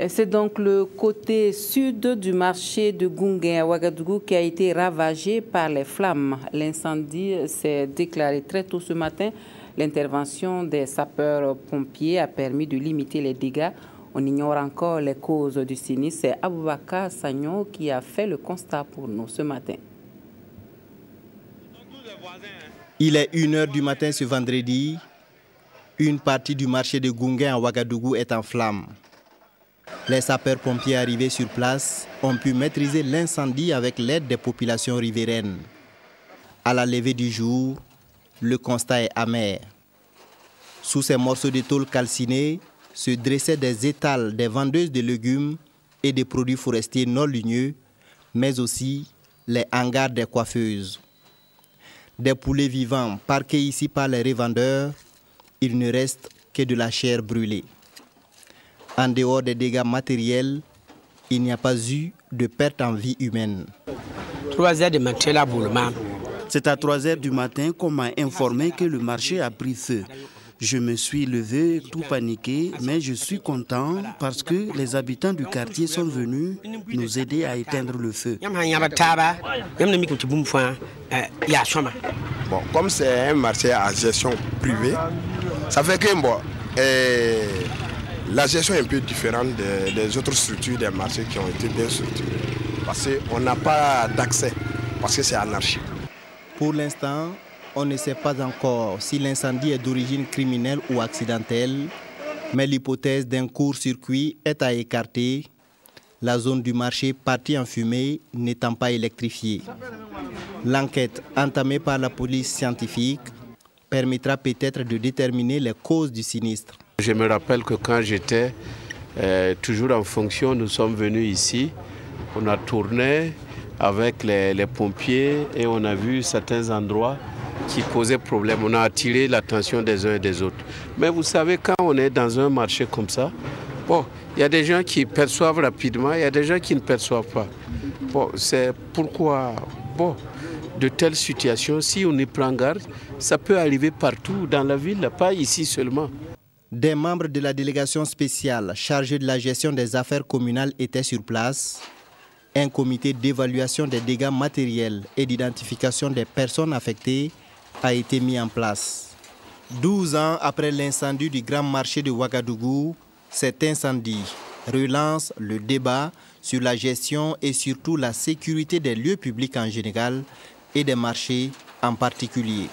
C'est donc le côté sud du marché de Gounguin à Ouagadougou qui a été ravagé par les flammes. L'incendie s'est déclaré très tôt ce matin. L'intervention des sapeurs-pompiers a permis de limiter les dégâts. On ignore encore les causes du sinistre. C'est Aboubakar Sagnon qui a fait le constat pour nous ce matin. Il est 1h du matin ce vendredi. Une partie du marché de Gounguin à Ouagadougou est en flammes. Les sapeurs-pompiers arrivés sur place ont pu maîtriser l'incendie avec l'aide des populations riveraines. À la levée du jour, le constat est amer. Sous ces morceaux de tôle calcinés se dressaient des étals des vendeuses de légumes et des produits forestiers non ligneux, mais aussi les hangars des coiffeuses. Des poulets vivants parqués ici par les revendeurs, il ne reste que de la chair brûlée. En dehors des dégâts matériels, il n'y a pas eu de perte en vie humaine. 3 heures du matin, c'est à 3 heures du matin qu'on m'a informé que le marché a pris feu. Je me suis levé tout paniqué, mais je suis content parce que les habitants du quartier sont venus nous aider à éteindre le feu. Bon, comme c'est un marché à gestion privée, ça fait que la gestion est un peu différente des autres structures des marchés qui ont été bien structurés. Parce qu'on n'a pas d'accès, parce que c'est anarchique. Pour l'instant, on ne sait pas encore si l'incendie est d'origine criminelle ou accidentelle, mais l'hypothèse d'un court-circuit est à écarter, la zone du marché partie en fumée n'étant pas électrifiée. L'enquête entamée par la police scientifique permettra peut-être de déterminer les causes du sinistre. Je me rappelle que quand j'étais toujours en fonction, nous sommes venus ici, on a tourné avec les pompiers et on a vu certains endroits qui posaient problème. On a attiré l'attention des uns et des autres. Mais vous savez, quand on est dans un marché comme ça, bon, il y a des gens qui perçoivent rapidement, il y a des gens qui ne perçoivent pas. Bon, c'est pourquoi, de telles situations, si on y prend garde, ça peut arriver partout dans la ville, pas ici seulement. Des membres de la délégation spéciale chargée de la gestion des affaires communales étaient sur place. Un comité d'évaluation des dégâts matériels et d'identification des personnes affectées a été mis en place. 12 ans après l'incendie du grand marché de Ouagadougou, cet incendie relance le débat sur la gestion et surtout la sécurité des lieux publics en général et des marchés en particulier.